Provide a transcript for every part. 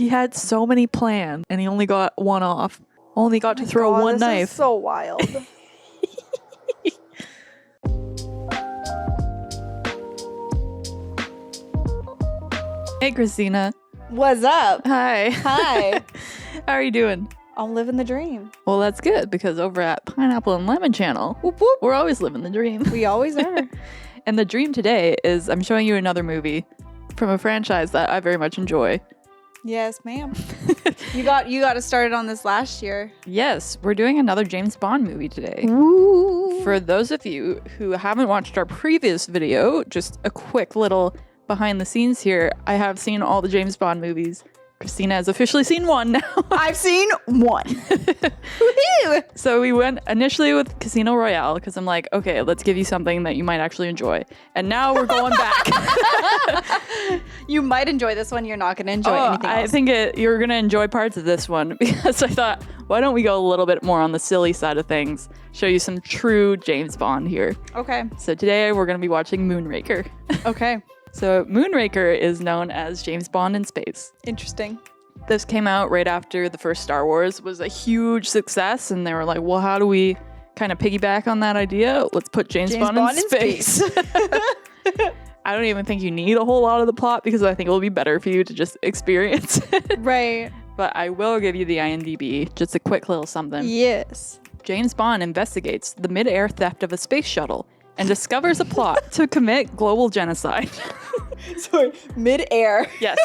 he had so many planned and he only got one off. Only got to throw one knife. This is so wild. Hey, Christina. What's up? Hi. Hi. How are you doing? I'm living the dream. Well, that's good because over at Pineapple and Lemon Channel, whoop, whoop, we're always living the dream. We always are. And the dream today is I'm showing you another movie from a franchise that I very much enjoy. Yes, ma'am. You got us started on this last year. Yes, we're doing another James Bond movie today. Ooh. For those of you who haven't watched our previous video, just a quick little behind the scenes here. I have seen all the James Bond movies. Christina has officially seen one now. I've seen one. So we went initially with Casino Royale because I'm like, okay, let's give you something that you might actually enjoy. And now we're going back. You might enjoy this one. You're not going to enjoy anything else. I think you're going to enjoy parts of this one because I thought, why don't we go a little bit more on the silly side of things, show you some true James Bond here. Okay. So today we're going to be watching Moonraker. Okay. So Moonraker is known as James Bond in space. Interesting. This came out right after the first Star Wars was a huge success, and they were like, well, how do we kind of piggyback on that idea? Let's put James Bond in space. I don't even think you need a whole lot of the plot because I think it will be better for you to just experience it. Right. But I will give you the IMDb, just a quick little something. Yes. James Bond investigates the mid-air theft of a space shuttle and discovers a plot to commit global genocide. Sorry, mid-air. Yes.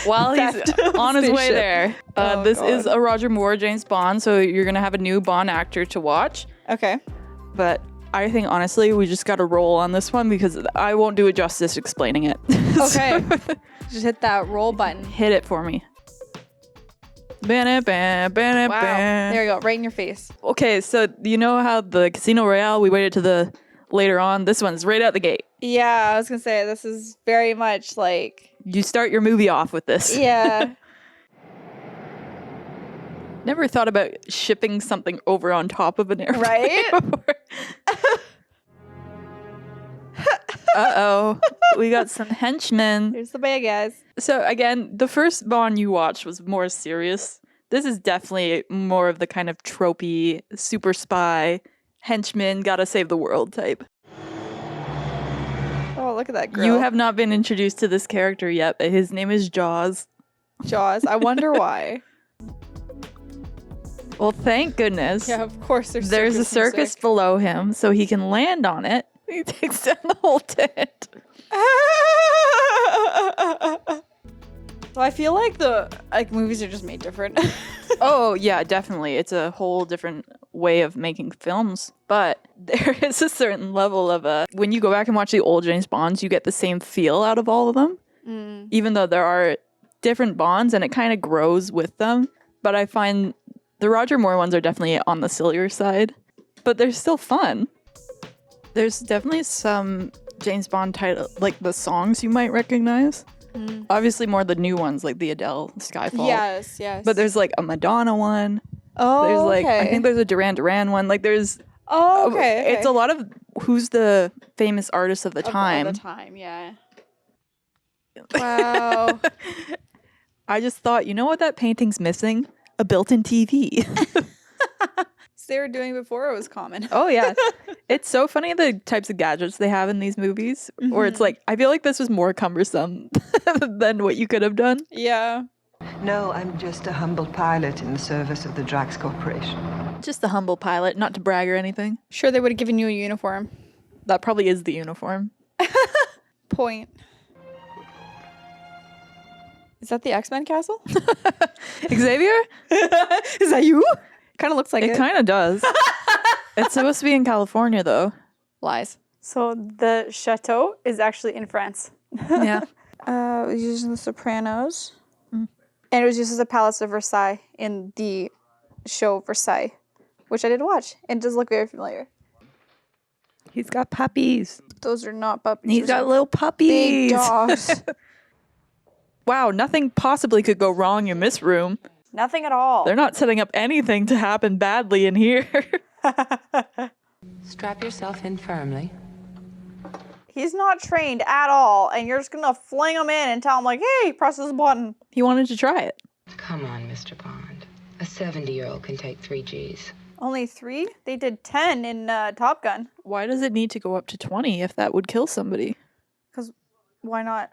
While he's on his way there. This is a Roger Moore James Bond, so you're going to have a new Bond actor to watch. Okay. But I think, honestly, we just got to roll on this one because I won't do it justice explaining it. Okay. Just hit that roll button. Hit it for me. Wow. There you go. Right in your face. Okay, so you know how the Casino Royale, we waited to the later on? This one's right out the gate. Yeah, I was going to say, this is very much like... You start your movie off with this. Yeah. Never thought about shipping something over on top of an airplane. Right? Uh-oh. We got some henchmen. Here's the bad guys. So again, the first Bond you watched was more serious. This is definitely more of the kind of tropey, super spy, henchman, gotta save the world type. Oh, look at that girl. You have not been introduced to this character yet, but his name is Jaws. Jaws. I wonder why. Well, thank goodness. Yeah, of course There's a circus music below him, so he can land on it. He takes down the whole tent. So I feel like the movies are just made different. Oh, yeah, definitely. It's a whole different way of making films. But there is a certain level of when you go back and watch the old James Bonds, you get the same feel out of all of them. Even though there are different Bonds and it kind of grows with them. But I find the Roger Moore ones are definitely on the sillier side. But they're still fun. There's definitely some James Bond title, like the songs you might recognize. Obviously more the new ones, like the Adele, Skyfall. Yes, yes. But there's like a Madonna one. Oh, There's like, okay. I think there's a Duran Duran one. Like there's, okay. It's a lot of who's the famous artist of the time. Of the time, yeah. Wow. I just thought, you know what that painting's missing? A built-in TV. They were doing before it was common. Oh, yeah. It's so funny the types of gadgets they have in these movies, where it's like, I feel like this was more cumbersome than what you could have done. Yeah. No, I'm just a humble pilot in the service of the Drax Corporation. Just a humble pilot, not to brag or anything. Sure, they would have given you a uniform. That probably is the uniform. Point. Is that the X-Men castle? Xavier? Is that you? Kind of looks like it. It kind of does. It's supposed to be in California, though. Lies. So the chateau is actually in France. Yeah. It was used in The Sopranos. And it was used as a palace of Versailles in the show Versailles, which I did watch. And it does look very familiar. He's got puppies. Those are not puppies. He's Those got are little puppies. big dogs. Wow, nothing possibly could go wrong in this room. Nothing at all. They're not setting up anything to happen badly in here. Strap yourself in firmly. He's not trained at all, and you're just gonna fling him in and tell him, like, hey, press this button. He wanted to try it. Come on, Mr. Bond. A 70-year-old can take 3 Gs. Only 3? They did 10 in Top Gun. Why does it need to go up to 20 if that would kill somebody? Because why not?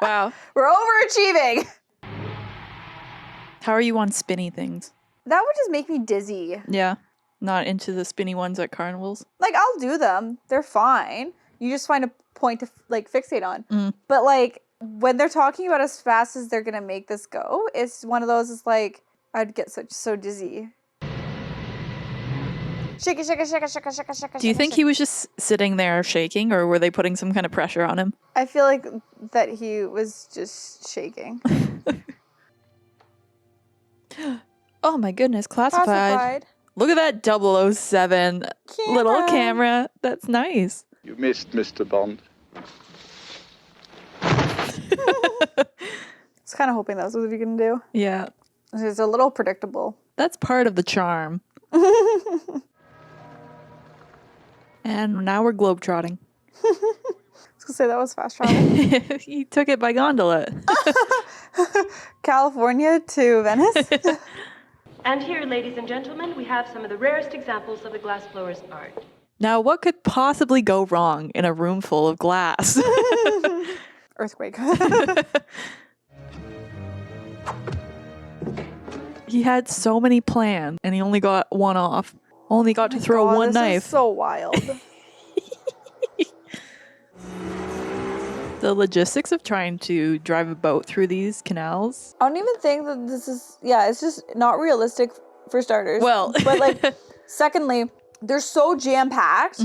Wow. We're overachieving. How are you on spinny things? That would just make me dizzy. Yeah. Not into the spinny ones at carnivals? Like, I'll do them. They're fine. You just find a point to, like, fixate on. Mm. But, like, when they're talking about as fast as they're going to make this go, it's one of those, it's like, I'd get so dizzy. Shake it, shake it, shake it, shake it, shake it, shake it. Do you think he was just sitting there shaking, or were they putting some kind of pressure on him? I feel like that he was just shaking. Oh my goodness, classified. Look at that 007 little camera. That's nice. You missed, Mr. Bond. I was kind of hoping that was what you were going to do. Yeah. It's a little predictable. That's part of the charm. And now we're globetrotting. I was going to say that was fast travel. He took it by gondola. California to Venice. And here, ladies and gentlemen, we have some of the rarest examples of the glassblower's art. Now, what could possibly go wrong in a room full of glass? Earthquake. He had so many plans, and he only got one off. Only got to throw one this knife. Is so wild. The logistics of trying to drive a boat through these canals. I don't even think that this is, it's just not realistic for starters. Well, but like, secondly, they're so jam-packed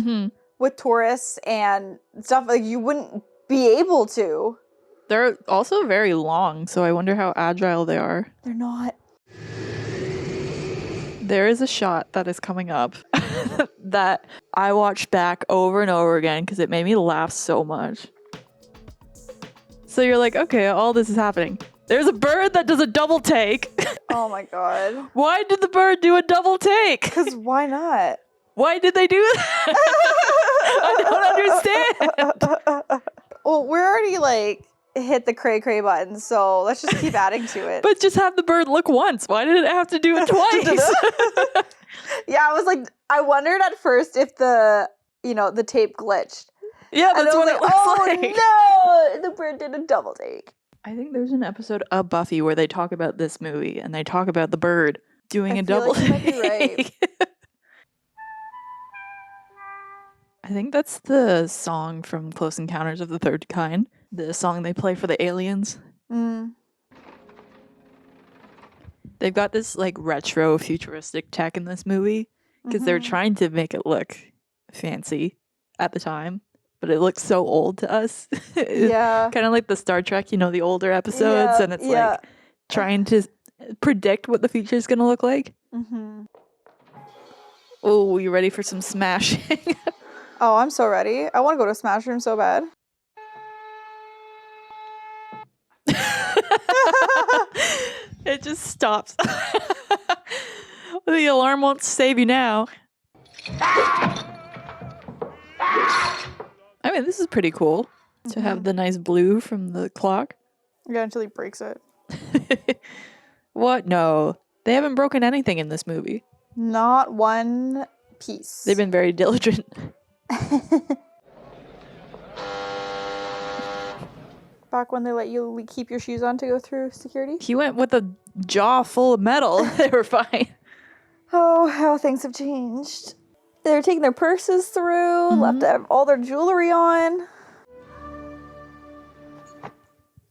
with tourists and stuff, like you wouldn't be able to. They're also very long, so I wonder how agile they are. They're not. There is a shot that is coming up that I watched back over and over again because it made me laugh so much. So you're like, okay, all this is happening. There's a bird that does a double take. Oh my god. Why did the bird do a double take? Because why not? Why did they do that? I don't understand. Well, we're already like hit the cray button, so let's just keep adding to it. But just have the bird look once. Why did it have to do it twice? Yeah, I was like, I wondered at first if the tape glitched. Yeah, that's what it looks like. Oh no, the bird did a double take. I think there's an episode of Buffy where they talk about this movie and they talk about the bird doing a double like you might be right. take. I think that's the song from Close Encounters of the Third Kind. The song they play for the aliens. Mm. They've got this like retro futuristic tech in this movie because they're trying to make it look fancy at the time, but it looks so old to us. Yeah. Kind of like the Star Trek, the older episodes, and it's like trying to predict what the future is going to look like. Mm-hmm. Oh, you ready for some smashing? Oh, I'm so ready. I want to go to a Smash Room so bad. It just stops. The alarm won't save you now. I mean, this is pretty cool to have the nice blue from the clock. Yeah, until he breaks it. What? No. They haven't broken anything in this movie. Not one piece. They've been very diligent. Back when they let you keep your shoes on to go through security. He went with a jaw full of metal. They were fine. Oh, how things have changed. They were taking their purses through, left all their jewelry on.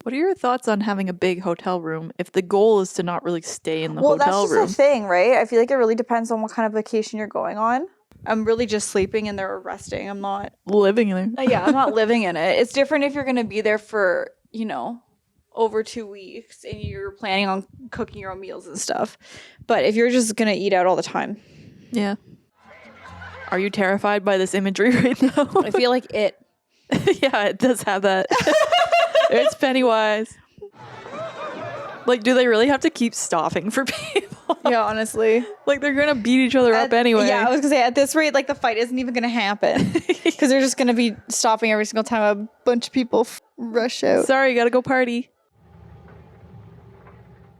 What are your thoughts on having a big hotel room if the goal is to not really stay in the hotel Well, room? that's just a thing, right? I feel like it really depends on what kind of vacation you're going on. I'm really just sleeping in there or resting. I'm not Living in there. Yeah, I'm not living in it. It's different if you're going to be there for, over 2 weeks and you're planning on cooking your own meals and stuff. But if you're just going to eat out all the time. Yeah. Are you terrified by this imagery right now? I feel like it. Yeah, it does have that. It's Pennywise. Like, do they really have to keep stopping for people? Yeah, honestly. Like, they're gonna beat each other up anyway. Yeah, I was gonna say, at this rate, like, the fight isn't even gonna happen. Because they're just gonna be stopping every single time a bunch of people rush out. Sorry, gotta go party.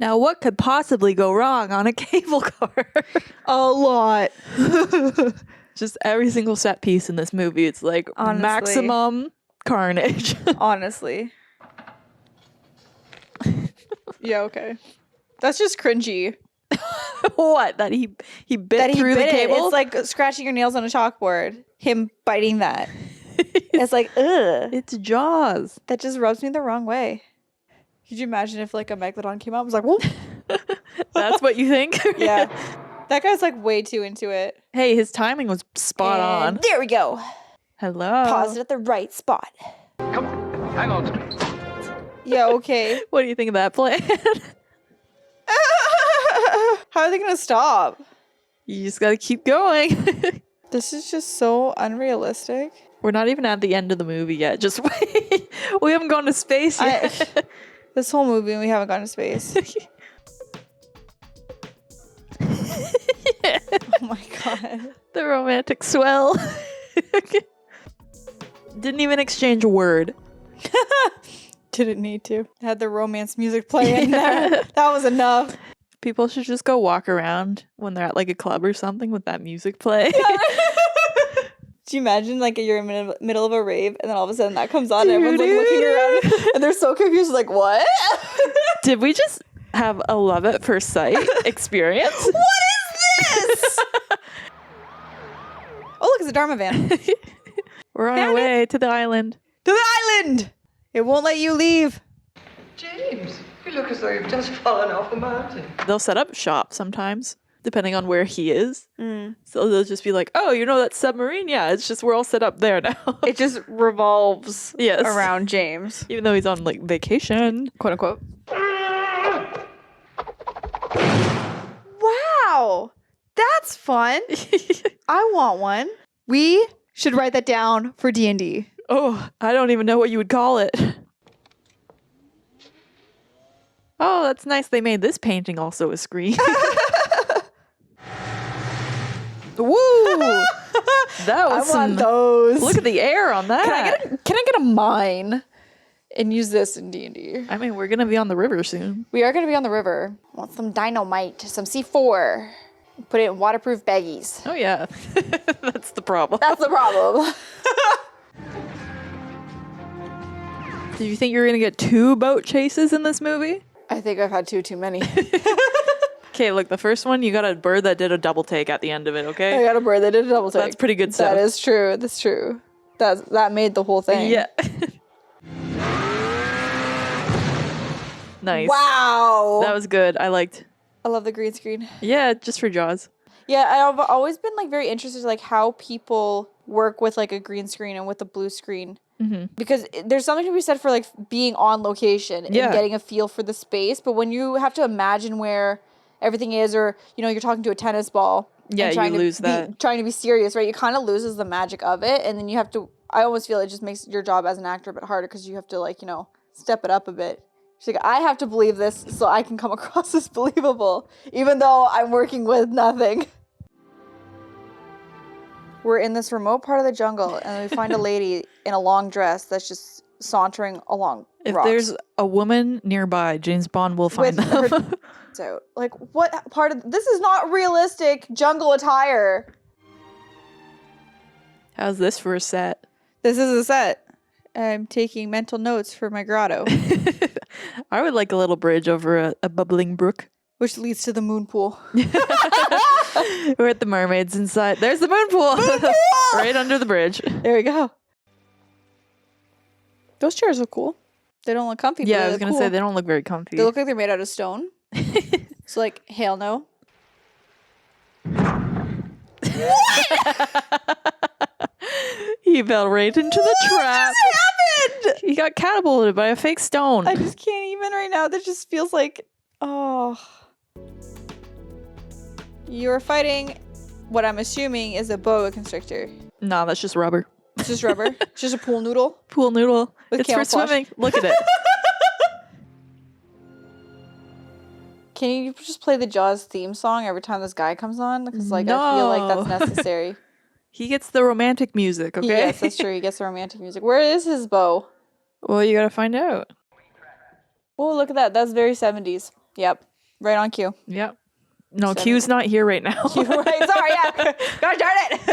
Now, what could possibly go wrong on a cable car? A lot. Just every single set piece in this movie, it's like Honestly. maximum carnage. Honestly. Yeah, okay. That's just cringy. What? That he bit through the cable? It's like scratching your nails on a chalkboard. Him biting that. It's like, ugh. It's Jaws. That just rubs me the wrong way. Could you imagine if like a megalodon came out and was like, whoop? That's what you think? Yeah. That guy's like way too into it. Hey, his timing was spot on. There we go. Hello. Pause it at the right spot. Come on, hang on to me. Yeah, okay. What do you think of that plan? How are they gonna stop? You just gotta keep going. This is just so unrealistic. We're not even at the end of the movie yet. Just wait. We haven't gone to space yet. This whole movie, we haven't gone to space. Yeah. Oh my god. The romantic swell. Didn't even exchange a word. Didn't need to. Had the romance music play in there. That was enough. People should just go walk around when they're at like a club or something with that music play. Do you imagine like you're in the middle of a rave and then all of a sudden that comes on and everyone's like looking around and they're so confused like, what? Did we just have a love at first sight experience? What is this? Oh, look, it's a Dharma van. To We're on our way to the island. the island! It won't let you leave. James, you look as though you've just fallen off a mountain. They'll set up shop sometimes, depending on where he is. So they'll just be like, oh, you know that submarine? Yeah, it's just we're all set up there now. It just revolves Yes. around James. Even though he's on like vacation. Quote unquote. Wow. That's fun. I want one. We should write that down for D&D. Oh, I don't even know what you would call it. Oh, that's nice. They made this painting also a screen. Woo! That was I want those. Look at the air on that. Can I get a mine and use this in D&D? I mean, we're gonna be on the river soon. We are going to be on the river. Want some dynamite, some C4. Put it in waterproof baggies. Oh yeah, that's the problem. That's the problem. Do you think you're gonna get 2 boat chases in this movie? I think I've had too many. Okay, look, the first one, you got a bird that did a double take at the end of it, I okay? got a bird that did a double take. That's pretty good stuff. That is true. That's true. That made the whole thing. Yeah. Nice. Wow. That was good. I liked. I love the green screen. Yeah, just for Jaws. Yeah, I've always been like very interested in like how people work with like a green screen and with a blue screen. Because there's something to be said for like being on location and getting a feel for the space. But when you have to imagine where everything is, or you know, you're talking to a tennis ball. Yeah, and you lose that. Trying to be serious, right? It kind of loses the magic of it, and then you have to. I almost feel it just makes your job as an actor a bit harder because you have to like step it up a bit. She's like, I have to believe this so I can come across as believable, even though I'm working with nothing. We're in this remote part of the jungle, and we find a lady in a long dress that's just sauntering along If rocks. there's a woman nearby, James Bond will find With them. her out. Like, what part of this is not realistic jungle attire? How's this for a set? This is a set. I'm taking mental notes for my grotto, I would like a little bridge over a bubbling brook. which leads to the moon pool. We're at the mermaids inside. There's the moon pool. Right under the bridge. There we go. Those chairs look cool. They don't look comfy. Yeah, but I they was look going to cool. say they don't look very comfy. They look like they're made out of stone. So like, hell no. He fell right into the trap. What just happened? He got catapulted by a fake stone. I just can't even right now. That just feels like, oh. You're fighting what I'm assuming is a boa constrictor. No, that's just rubber. It's just rubber. It's just a pool noodle. Pool noodle. With It's for camouflage. swimming. Look at it. Can you just play the Jaws theme song every time this guy comes on? Because like I feel like that's necessary. He gets the romantic music, okay? Yes, that's true. He gets the romantic music. Where is his bow? Well, you gotta find out. Oh, look at that. That's very 70s. Yep. Right on cue. Yep. No, Q's not here right now. Right. Sorry, yeah. Gosh darn it. 6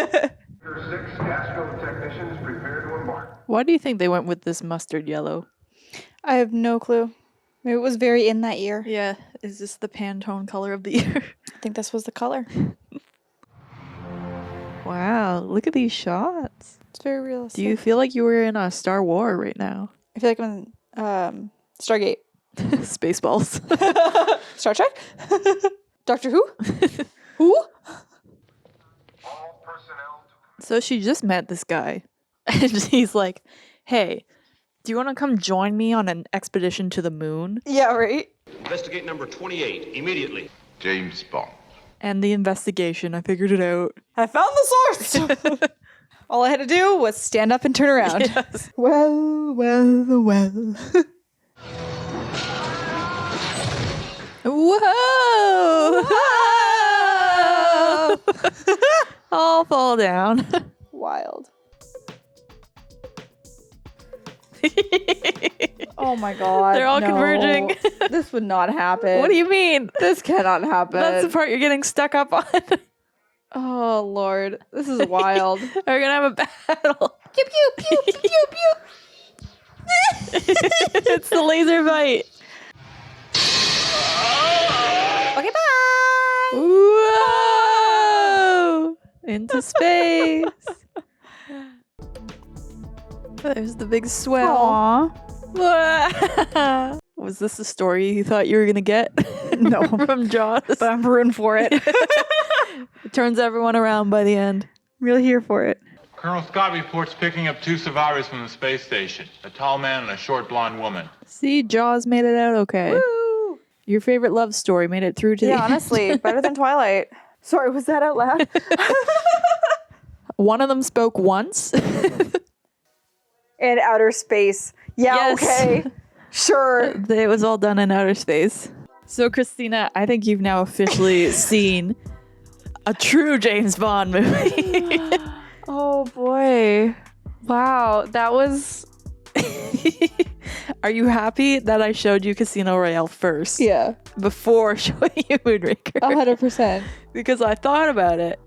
Astro technicians prepare to embark. Why do you think they went with this mustard yellow? I have no clue. Maybe it was very in that year. Yeah. Is this the Pantone color of the year? I think this was the color. Wow. Look at these shots. It's very realistic. Do you feel like you were in a Star Wars right now? I feel like I'm in Stargate. Spaceballs. Star Trek? Doctor Who? Who? All personnel to So she just met this guy. And he's like, hey, do you want to come join me on an expedition to the moon? Yeah, right. Investigate number 28 immediately. James Bond. And the investigation, I figured it out. I found the source. All I had to do was stand up and turn around. Yes. Well. Whoa! Whoa! All fall down. Wild. Oh my god. They're all converging. This would not happen. What do you mean? This cannot happen. That's the part you're getting stuck up on. Oh lord. This is wild. We're gonna have a battle. Pew pew pew pew pew pew. It's the laser bite. Okay, bye. Whoa! Into space. There's the big swell. Aww. Was this the story you thought you were gonna get? No. From Jaws? But I'm rooting for it. It turns everyone around by the end. Really here for it. Colonel Scott reports picking up 2 survivors from the space station, a tall man and a short blonde woman. See, Jaws made it out okay. Woo! Your favorite love story made it through to the end. Honestly, better than Twilight. Sorry, was that out loud? One of them spoke once. In outer space. Yeah, Yes. okay. Sure. It was all done in outer space. So, Christina, I think you've now officially seen a true James Bond movie. Oh boy. Wow. That was. Are you happy that I showed you Casino Royale first? Yeah. Before showing you Moonraker? 100%. Because I thought about it.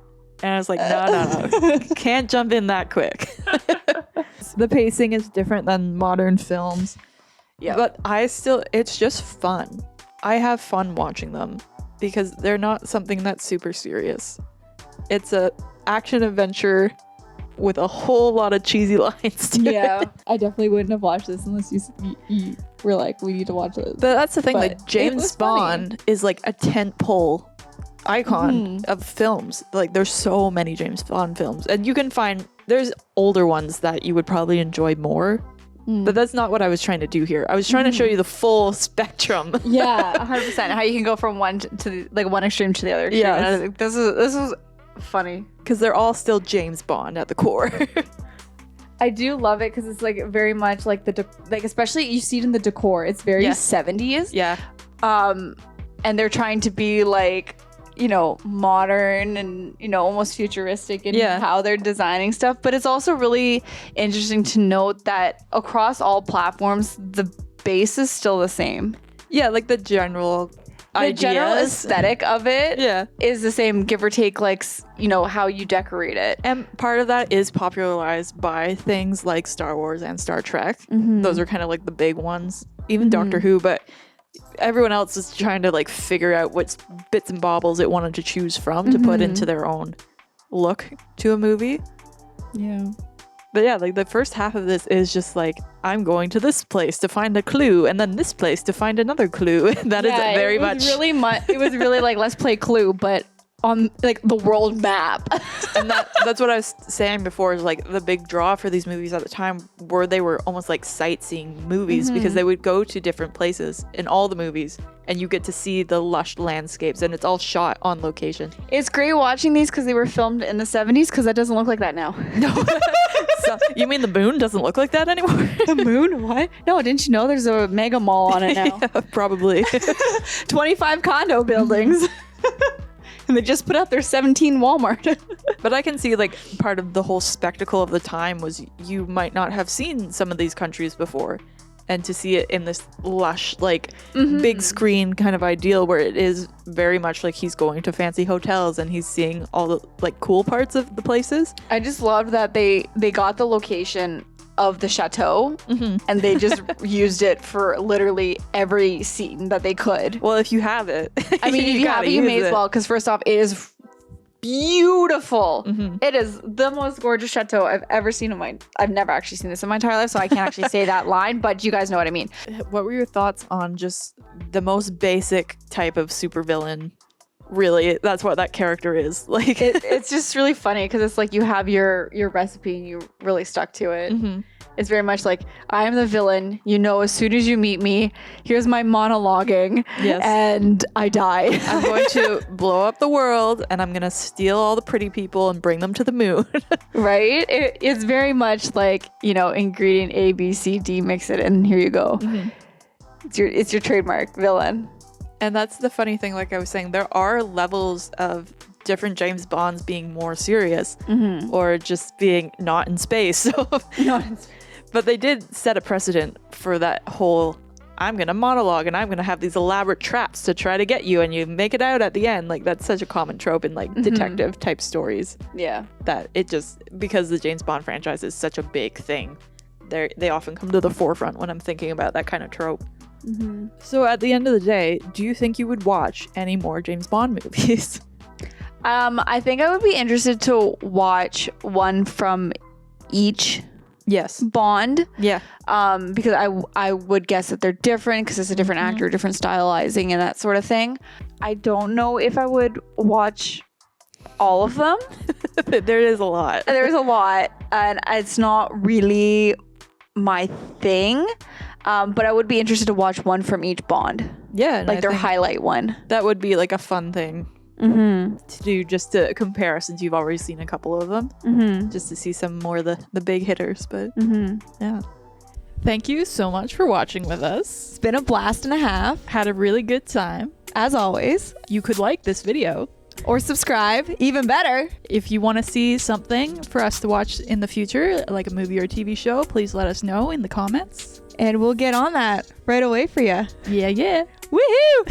And I was like, no. Can't jump in that quick. The pacing is different than modern films. Yeah. But it's just fun. I have fun watching them because they're not something that's super serious. It's a action adventure with a whole lot of cheesy lines to it. I definitely wouldn't have watched this unless you were like, we need to watch this. But that's the thing, But like it James was funny. Bond is like a tentpole icon of films. Like there's so many James Bond films. And you can find there's older ones that you would probably enjoy more. But that's not what I was trying to do here. I was trying to show you the full spectrum. Yeah, 100%. How you can go from one to the, like one extreme to the other extreme. Yes. And I think this is funny. Because they're all still James Bond at the core. I do love it because it's like very much like like especially you see it in the decor. It's very 70s. Yeah. And they're trying to be like, you know, modern and, you know, almost futuristic in how they're designing stuff. But it's also really interesting to note that across all platforms, the base is still the same. Yeah, like the general general ideas. aesthetic of it Yeah. is the same, give or take, like, you know, how you decorate it. And part of that is popularized by things like Star Wars and Star Trek. Those are kind of like the big ones. Even Doctor Who, but everyone else is trying to like figure out what bits and baubles it wanted to choose from to put into their own look to a movie. Yeah. But yeah, like the first half of this is just like, I'm going to this place to find a clue, and then this place to find another clue. That is very much. It was really like, let's play Clue, but on like the world map. And that's what I was saying before, is like the big draw for these movies at the time were they were almost like sightseeing movies because they would go to different places in all the movies and you get to see the lush landscapes and it's all shot on location. It's great watching these because they were filmed in the 70s because that doesn't look like that now. No. So, you mean the moon doesn't look like that anymore? The moon? What? No, didn't you know there's a mega mall on it now? Yeah, probably. 25 condo buildings. And they just put up their 17 Walmart. But I can see, like, part of the whole spectacle of the time was you might not have seen some of these countries before. And to see it in this lush, like, big screen kind of ideal where it is very much like he's going to fancy hotels and he's seeing all the, like, cool parts of the places. I just loved that they got the location of the chateau and they just used it for literally every scene that they could. Well, if you have it. I mean, if you have it, you may as well, because first off, it is beautiful. It is the most gorgeous chateau I've ever seen I've never actually seen this in my entire life, so I can't actually say that line, but you guys know what I mean. What were your thoughts on just the most basic type of supervillain? Really, that's what that character is. Like, it's just really funny because it's like you have your recipe and you really stuck to it. It's very much like, I am the villain, you know, as soon as you meet me, here's my monologuing, and I die. I'm going to blow up the world and I'm going to steal all the pretty people and bring them to the moon. Right? It's very much like, you know, ingredient A, B, C, D, mix it, and here you go. It's your trademark villain. And that's the funny thing, like I was saying, there are levels of different James Bonds being more serious or just being not in space. So, but they did set a precedent for that whole, I'm going to monologue and I'm going to have these elaborate traps to try to get you and you make it out at the end. Like, that's such a common trope in, like, detective type stories. Yeah. That it just, because the James Bond franchise is such a big thing, they often come to the forefront when I'm thinking about that kind of trope. So at the end of the day, do you think you would watch any more James Bond movies? I think I would be interested to watch one from each Bond. Yeah. Because I would guess that they're different because it's a different actor, different stylizing and that sort of thing. I don't know if I would watch all of them. There is a lot. There's a lot, and it's not really my thing. But I would be interested to watch one from each Bond. Yeah. Like their highlight one. That would be like a fun thing to do, just to compare, since you've already seen a couple of them. Just to see some more of the big hitters. But yeah. Thank you so much for watching with us. It's been a blast and a half. Had a really good time. As always. You could like this video. Or subscribe, even better. If you want to see something for us to watch in the future, like a movie or a TV show, please let us know in the comments. And we'll get on that right away for you. Yeah. Woohoo!